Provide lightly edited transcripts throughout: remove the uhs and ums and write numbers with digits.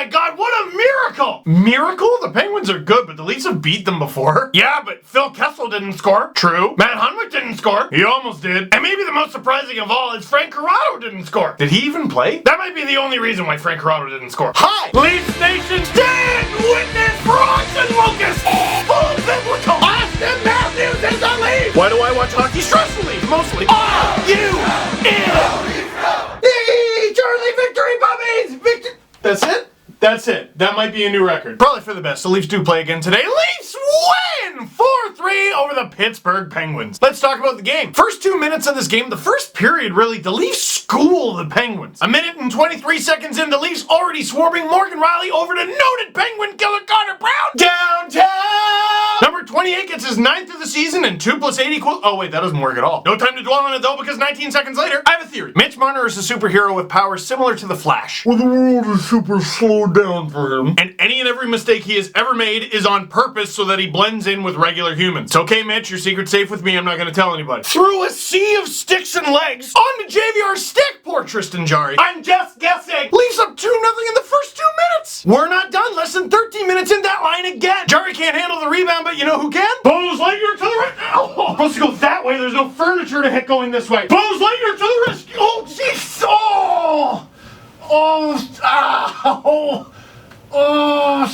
my god, what a miracle! Miracle? The Penguins are good, but the Leafs have beat them before. Yeah, but Phil Kessel didn't score. True. Matt Hunwick didn't score. He almost did. And maybe the most surprising of all is Frank Corrado didn't score. Did he even play? That might be the only reason why Frank Corrado didn't score. Hi! Leafs Nation, stand witness for Austin Lucas! Full biblical! Austin Matthews is the Leaf! Why do I watch hockey? Stressfully, mostly. Charlie, victory puppies! That's it? That's it. That might be a new record. Probably for the best. The Leafs do play again today. Leafs win 4-3 over the Pittsburgh Penguins. Let's talk about the game. First 2 minutes of this game, the first period really, the Leafs school the Penguins. A minute and 23 seconds in, the Leafs already swarming Morgan Rielly over to noted Penguin killer Connor Brown. Downtown! Number 28 gets his 9th of the season and 2 + 8 equals... Oh wait, that doesn't work at all. No time to dwell on it though, because 19 seconds later, I have a theory. Mitch Marner is a superhero with powers similar to the Flash, where the world is super slowed down for him. And any and every mistake he has ever made is on purpose so that he blends in with regular humans. It's okay, Mitch, your secret's safe with me, I'm not gonna tell anybody. Through a sea of sticks and legs, onto JVR's stick, poor Tristan Jarry. I'm just guessing. Leafs up 2-0 in the first 2 minutes. We're not done, less than 13 minutes in that line again. Jarry can't handle the rebound, but you know who can? Bose Lightyear to the right. Oh, supposed to go that way, there's no furniture to hit going this way. Bose Lightyear to the rescue. Oh, jeez. Oh. Oh. Ah. Oh. Oh,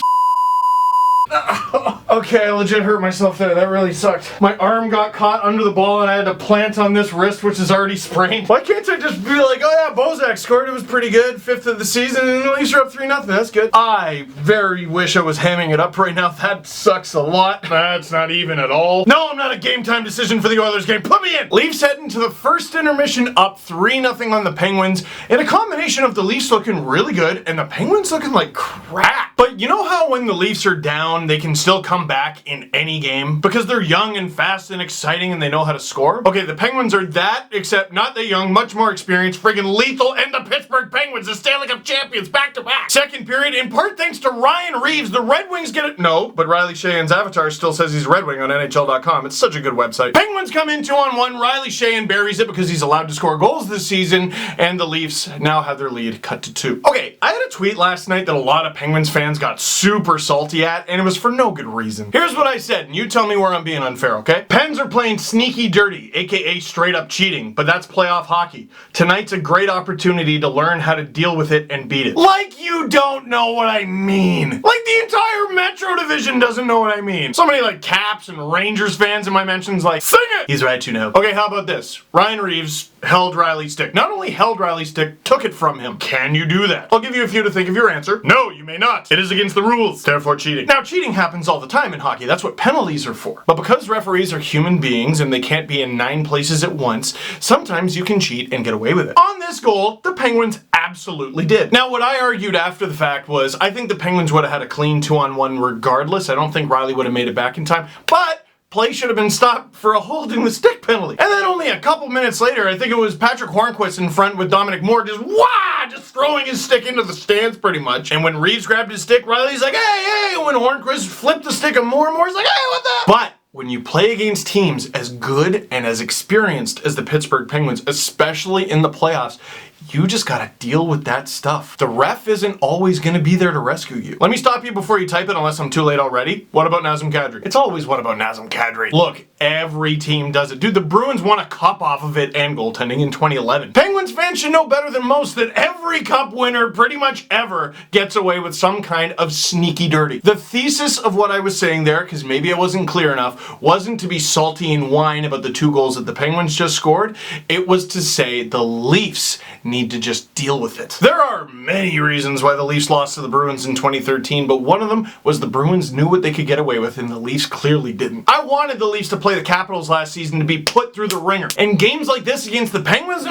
okay, I legit hurt myself there. That really sucked. My arm got caught under the ball and I had to plant on this wrist, which is already sprained. Why can't I just be like, oh yeah, Bozak scored, it was pretty good, 5th of the season, and the Leafs are up 3-0, that's good. I very wish I was hamming it up right now. That sucks a lot. That's not even at all. No, I'm not a game time decision for the Oilers game. Put me in! Leafs head into the first intermission up 3-0 on the Penguins, in a combination of the Leafs looking really good and the Penguins looking like crap. But you know how when the Leafs are down, they can still come back in any game because they're young and fast and exciting and they know how to score? Okay, the Penguins are that, except not that young, much more experienced, friggin' lethal, and the Pittsburgh Penguins, the Stanley Cup champions, back to back. Second period, in part thanks to Ryan Reeves, the Red Wings get it. No, but Riley Sheahan's avatar still says he's Red Wing on NHL.com. It's such a good website. Penguins come in 2-on-1. Riley Sheahan buries it because he's allowed to score goals this season, and the Leafs now have their lead cut to 2. Okay, I had a tweet last night that a lot of Penguins fans got super salty at, and it was for no good reason. Here's what I said, and you tell me where I'm being unfair, okay? Pens are playing sneaky dirty, aka straight up cheating, but that's playoff hockey. Tonight's a great opportunity to learn how to deal with it and beat it. Like you don't know what I mean. Like the entire Metro Division doesn't know what I mean. So many like Caps and Rangers fans in my mentions like, sing it! He's right, you know. Okay, how about this? Ryan Reeves held Riley's stick. Not only held Riley's stick, took it from him. Can you do that? I'll give you a few to think of your answer. No, you may not. It is against the rules. Therefore cheating. Now, cheating happens all the time in hockey. That's what penalties are for. But because referees are human beings and they can't be in 9 places at once, sometimes you can cheat and get away with it. On this goal, the Penguins absolutely did. Now, what I argued after the fact was, I think the Penguins would have had a clean 2-on-1 regardless. I don't think Riley would have made it back in time, but play should have been stopped for a holding the stick penalty. And then only a couple minutes later, I think it was Patrick Hornquist in front with Dominic Moore just throwing his stick into the stands pretty much. And when Reeves grabbed his stick, Riley's like, hey, when Hornquist flipped the stick of Moore's like, hey, what the? But when you play against teams as good and as experienced as the Pittsburgh Penguins, especially in the playoffs, you just gotta deal with that stuff. The ref isn't always gonna be there to rescue you. Let me stop you before you type it unless I'm too late already. What about Nazem Kadri? It's always what about Nazem Kadri. Look, every team does it. Dude, the Bruins won a cup off of it and goaltending in 2011. Penguins fans should know better than most that every cup winner pretty much ever gets away with some kind of sneaky dirty. The thesis of what I was saying there, because maybe I wasn't clear enough, wasn't to be salty and whine about the 2 goals that the Penguins just scored. It was to say the Leafs need to just deal with it. There are many reasons why the Leafs lost to the Bruins in 2013, but one of them was the Bruins knew what they could get away with and the Leafs clearly didn't. I wanted the Leafs to play the Capitals last season to be put through the ringer. And games like this against the Penguins,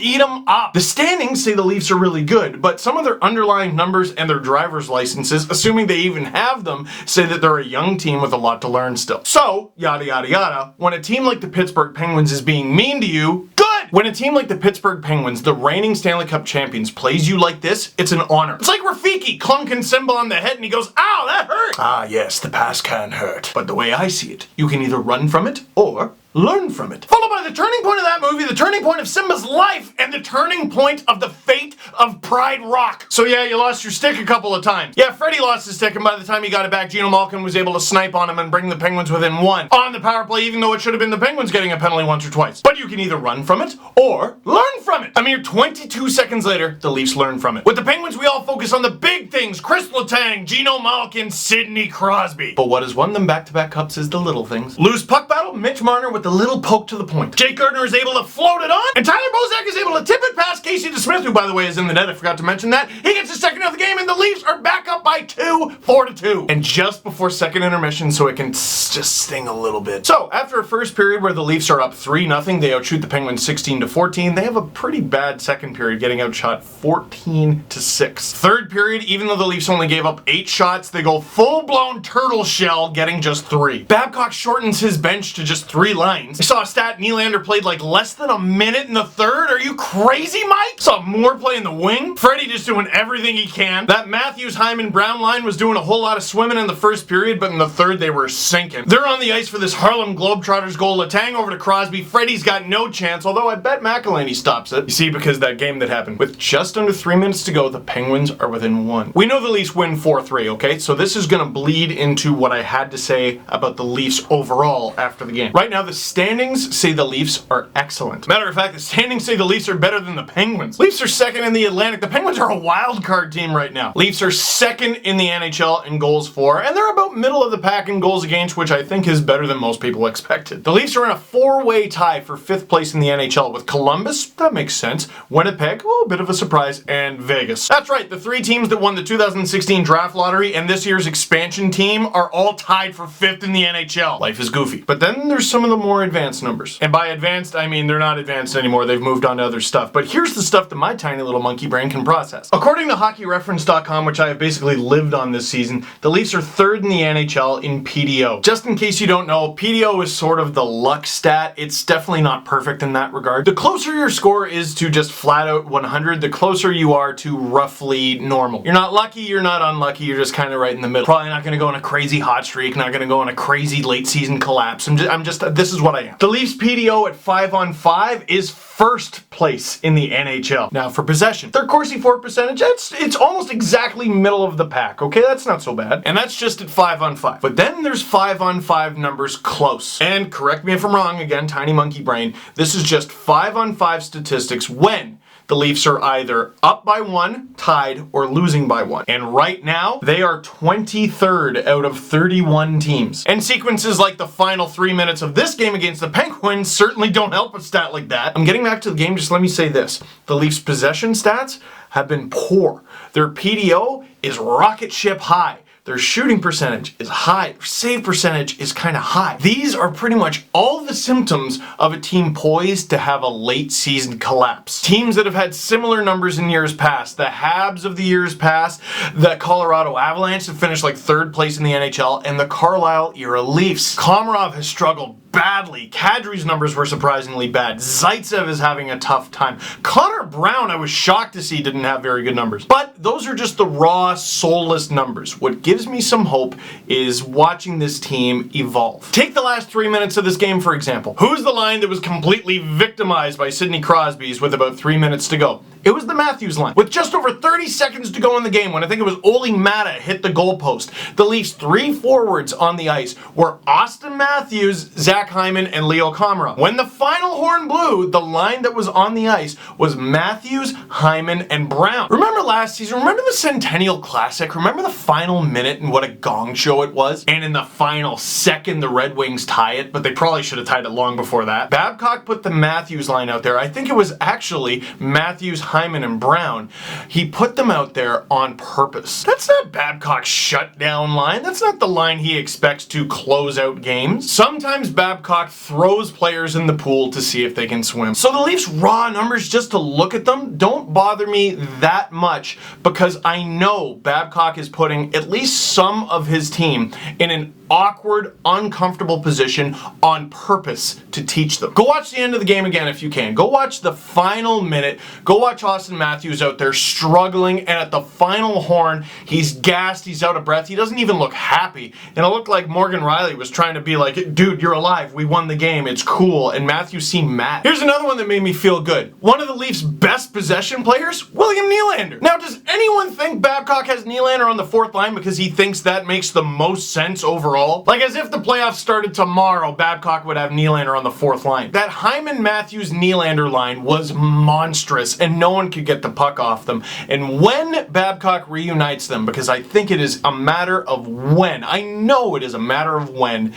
eat them up. The standings say the Leafs are really good, but some of their underlying numbers and their driver's licenses, assuming they even have them, say that they're a young team with a lot to learn still. So, yada yada yada, when a team like the Pittsburgh Penguins is being mean to you, good! When a team like the Pittsburgh Penguins, the reigning Stanley Cup champions, plays you like this, it's an honor. It's like Rafiki clunking Simba on the head and he goes, ow, that hurt! Ah yes, the past can hurt. But the way I see it, you can either run from it or learn from it. Followed by the turning point of that movie, the turning point of Simba's life, and the turning point of the fate of Pride Rock. So yeah, you lost your stick a couple of times. Yeah, Freddie lost his stick, and by the time he got it back, Geno Malkin was able to snipe on him and bring the Penguins within 1 on the power play, even though it should have been the Penguins getting a penalty once or twice. But you can either run from it or learn from it. A mere 22 seconds later, the Leafs learned from it. With the Penguins, we all focus on the big things: Chris Letang, Geno Malkin, Sidney Crosby. But what has won them back-to-back cups is the little things. Loose puck battle, Mitch Marner with the little poke to the point. Jake Gardiner is able to float it on, and Tyler Bozak is able to tip it past Casey DeSmith, who, by the way, is in the net. I forgot to mention that. He gets his second of the game, and the Leafs are back up by 2, 4-2. And just before second intermission, so it can just sting a little bit. So, after a first period where the Leafs are up 3-0, they outshoot the Penguins 16-14. They have a pretty bad second period, getting outshot 14-6. Third period, even though the Leafs only gave up 8 shots, they go full-blown turtle shell, getting just 3. Babcock shortens his bench to just 3 lines. I saw a stat Nylander played like less than a minute in the third. Are you crazy, Mike? Saw Moore play in the wing. Freddie just doing everything he can. That Matthews, Hyman, Brown line was doing a whole lot of swimming in the first period, but in the third they were sinking. They're on the ice for this Harlem Globetrotters goal. Letang over to Crosby. Freddie's got no chance, although I bet McElhinney stops it. You see, because that game that happened. With just under 3 minutes to go, the Penguins are within 1. We know the Leafs win 4-3, okay? So this is gonna bleed into what I had to say about the Leafs overall after the game. Right now, the standings say the Leafs are excellent. Matter of fact, the standings say the Leafs are better than the Penguins. Leafs are second in the Atlantic. The Penguins are a wild card team right now. Leafs are second in the NHL in goals for, and they're about middle of the pack in goals against, which I think is better than most people expected. The Leafs are in a 4-way tie for 5th place in the NHL with Columbus, that makes sense, Winnipeg, oh, a bit of a surprise, and Vegas. That's right, the 3 teams that won the 2016 draft lottery and this year's expansion team are all tied for 5th in the NHL. Life is goofy. But then there's some of the more advanced numbers. And by advanced, I mean they're not advanced anymore, they've moved on to other stuff. But here's the stuff that my tiny little monkey brain can process. According to hockeyreference.com, which I have basically lived on this season, the Leafs are 3rd in the NHL in PDO. Just in case you don't know, PDO is sort of the luck stat. It's definitely not perfect in that regard. The closer your score is to just flat out 100, the closer you are to roughly normal. You're not lucky, you're not unlucky, you're just kind of right in the middle. Probably not going to go on a crazy hot streak, not going to go on a crazy late season collapse. This is what I am. The Leafs PDO at 5-on-5 is 1st place in the NHL. Now for possession, their Corsi for percentage, it's almost exactly middle of the pack, okay? That's not so bad. And that's just at 5-on-5. But then there's 5-on-5 numbers close. And correct me if I'm wrong, again, tiny monkey brain, this is just 5-on-5 statistics when the Leafs are either up by 1, tied, or losing by 1. And right now, they are 23rd out of 31 teams. And sequences like the final 3 minutes of this game against the Penguins certainly don't help a stat like that. I'm getting back to the game, just let me say this. The Leafs' possession stats have been poor. Their PDO is rocket ship high. Their shooting percentage is high. Their save percentage is kind of high. These are pretty much all the symptoms of a team poised to have a late season collapse. Teams that have had similar numbers in years past, the Habs of the years past, the Colorado Avalanche that finished like 3rd place in the NHL, and the Carlisle era Leafs. Komarov has struggled badly. Kadri's numbers were surprisingly bad. Zaitsev is having a tough time. Connor Brown, I was shocked to see, didn't have very good numbers. But those are just the raw, soulless numbers. What gives me some hope is watching this team evolve. Take the last 3 minutes of this game, for example. Who's the line that was completely victimized by Sidney Crosby's with about 3 minutes to go? It was the Matthews line. With just over 30 seconds to go in the game, when I think it was Oli Mata hit the goalpost, the Leafs' 3 forwards on the ice were Austin Matthews, Zach Hyman, and Leo Komarov. When the final horn blew, the line that was on the ice was Matthews, Hyman, and Brown. Remember last season? Remember the Centennial Classic? Remember the final minute and what a gong show it was? And in the final second, the Red Wings tie it, but they probably should have tied it long before that. Babcock put the Matthews line out there. I think it was actually Matthews, Hyman, and Brown. He put them out there on purpose. That's not Babcock's shutdown line. That's not the line he expects to close out games. Sometimes Babcock throws players in the pool to see if they can swim. So the Leafs' raw numbers, just to look at them, don't bother me that much because I know Babcock is putting at least some of his team in an awkward, uncomfortable position on purpose to teach them. Go watch the end of the game again if you can. Go watch the final minute. Go watch watch Austin Matthews out there struggling, and at the final horn, he's gassed, he's out of breath, he doesn't even look happy. And it looked like Morgan Riley was trying to be like, dude, you're alive, we won the game, it's cool, and Matthews seemed mad. Here's another one that made me feel good. One of the Leafs' best possession players, William Nylander. Now, does anyone think Babcock has Nylander on the fourth line because he thinks that makes the most sense overall? Like, as if the playoffs started tomorrow, Babcock would have Nylander on the fourth line. That Hyman-Matthews-Nylander line was monstrous, and no one could get the puck off them. And when Babcock reunites them, because I think it is a matter of when, I know it is a matter of when,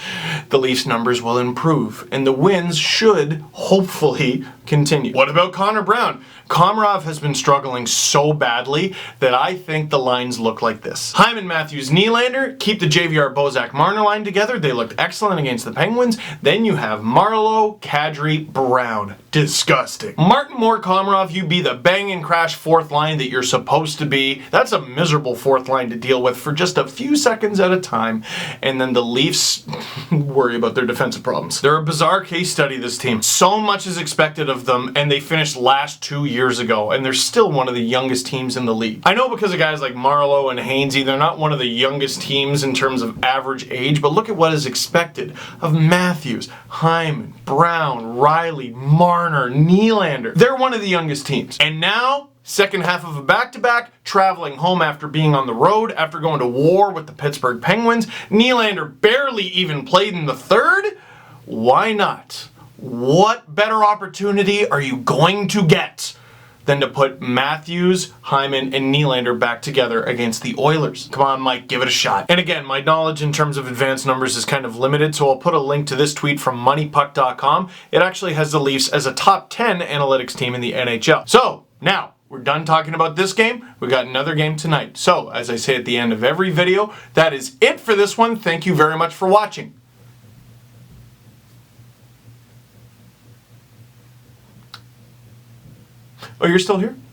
the Leafs numbers will improve, and the wins should hopefully continue. What about Connor Brown? Komarov has been struggling so badly that I think the lines look like this. Hyman, Matthews, Nylander, keep the JVR Bozak Marner line together. They looked excellent against the Penguins. Then you have Marleau, Kadri, Brown. Disgusting. Martin Moore, Komarov, you be the bang and crash fourth line that you're supposed to be. That's a miserable fourth line to deal with for just a few seconds at a time. And then the Leafs worry about their defensive problems. They're a bizarre case study, this team. So much is expected of them, and they finished last 2 years ago, and they're still one of the youngest teams in the league. I know because of guys like Marleau and Hainsey, they're not one of the youngest teams in terms of average age, but look at what is expected of Matthews, Hyman, Brown, Riley, Marner, Nylander. They're one of the youngest teams. And now, second half of a back-to-back, traveling home after being on the road, after going to war with the Pittsburgh Penguins. Nylander barely even played in the third. Why not? What better opportunity are you going to get than to put Matthews, Hyman, and Nylander back together against the Oilers? Come on, Mike, give it a shot. And again, my knowledge in terms of advanced numbers is kind of limited, so I'll put a link to this tweet from moneypuck.com. It actually has the Leafs as a top 10 analytics team in the NHL. So, now, we're done talking about this game. We got another game tonight. So, as I say at the end of every video, that is it for this one. Thank you very much for watching. Oh, you're still here?